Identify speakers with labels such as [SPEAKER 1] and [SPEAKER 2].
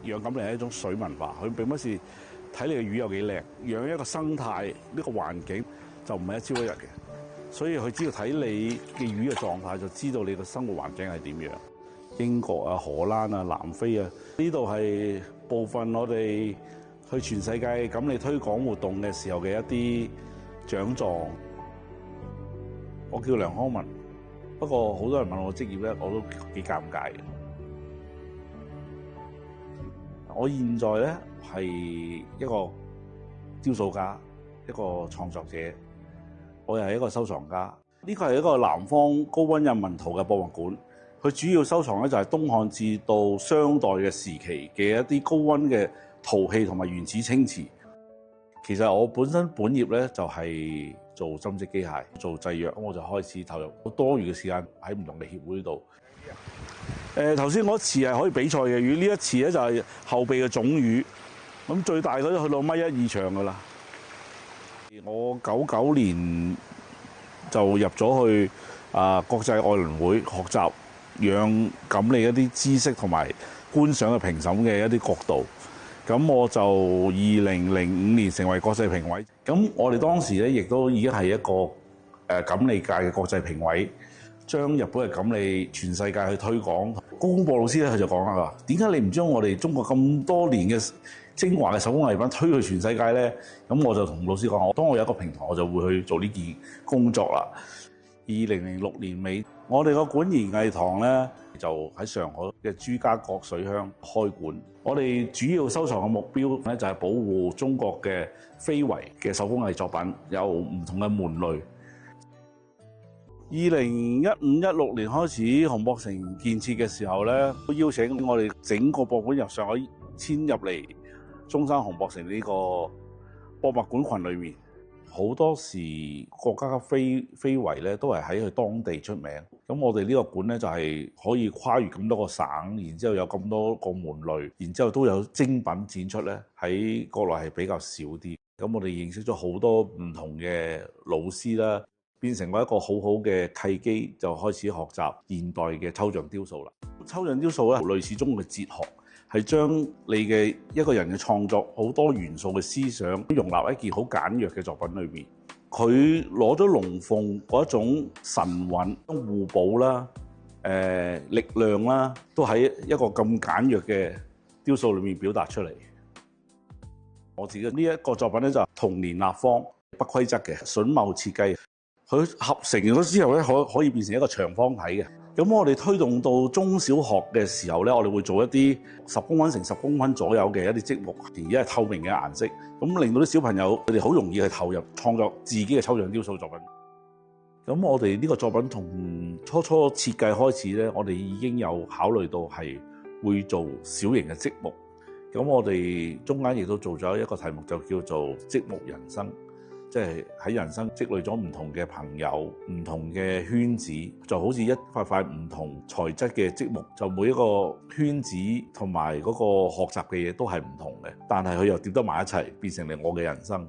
[SPEAKER 1] 養錦鯉係一種水文化，佢並不是睇你嘅魚有幾靚，養一個生態呢個環境就唔係一朝一日嘅，所以佢只要睇你嘅魚嘅狀態，就知道你嘅生活環境係點樣。英國啊、荷蘭啊、南非啊，呢度係部分我哋去全世界錦鯉推廣活動嘅時候嘅一啲獎狀。我叫梁康文，不過好多人問我職業咧，我都幾尷尬嘅。我現在咧係一個雕塑家，一個創作者，我又係一個收藏家。呢個係一個南方高溫印紋陶嘅博物館，佢主要收藏咧就係東漢至到商代嘅時期嘅一啲高溫嘅陶器同埋原始青瓷。其實我本身本業咧就係做針織機械、做製藥，咁我就開始投入好多餘嘅時間喺唔同嘅協會度。頭先嗰次係可以比賽嘅魚，呢一次咧就係後備嘅種魚，咁最大嗰啲去到1.1以上噶啦。我99年就入咗去國際愛鄰會學習養錦鯉一啲知識同埋觀賞嘅評審嘅一啲角度。咁我就2005年成為國際評委。咁我哋當時咧亦都已經係一個錦鯉界嘅國際評委，將日本嘅錦鯉全世界去推廣。高公博老師咧佢就講啦，點解你唔將我哋中國咁多年嘅精華嘅手工藝品推去全世界咧？咁我就同老師講，當我有一個平台，我就會去做呢件工作啦。2006年尾，我哋個管研藝堂咧就喺上海嘅朱家角水鄉開館。我哋主要收藏嘅目標咧就係保護中國嘅非遺嘅手工藝作品，有唔同嘅門類。2015-16年開始紅博城建設嘅時候咧，都邀請我哋整個博物館由上海遷入嚟中山紅博城呢個博物館群裏面。好多時國家嘅非遺咧都係喺佢當地出名，咁我哋呢個館咧就係可以跨越咁多個省，然之後有咁多個門類，然之後都有精品展出咧，喺國內係比較少啲。咁我哋認識咗好多唔同嘅老師啦，變成為一個好好嘅契機，就開始學習現代嘅抽象雕塑啦。抽象雕塑咧類似中國嘅哲學，係將你嘅一個人嘅創作好多元素嘅思想容納一件好簡約嘅作品裏面。佢攞咗龍鳳嗰一種神韻、互補啦、力量啦，都喺一個咁簡約嘅雕塑裏面表達出嚟。我自己呢一個作品咧就係童年立方，不規則嘅榫卯設計，佢合成咗之後咧可以變成一個長方體嘅。咁我哋推動到中小學嘅時候咧，我哋會做一啲10公分乘10公分左右嘅一啲積木，而家係透明嘅顏色，咁令到啲小朋友佢哋好容易去投入創作自己嘅抽象雕塑作品。咁我哋呢個作品從初設計開始咧，我哋已經有考慮到係會做小型嘅積木。咁我哋中間亦都做咗一個題目，就叫做積木人生。即係喺人生積累咗唔同嘅朋友、唔同嘅圈子，就好似一塊塊唔同材質嘅積木，就每一個圈子同埋嗰個學習嘅嘢都係唔同嘅，但係佢又疊得埋一齊，變成嚟我嘅人生。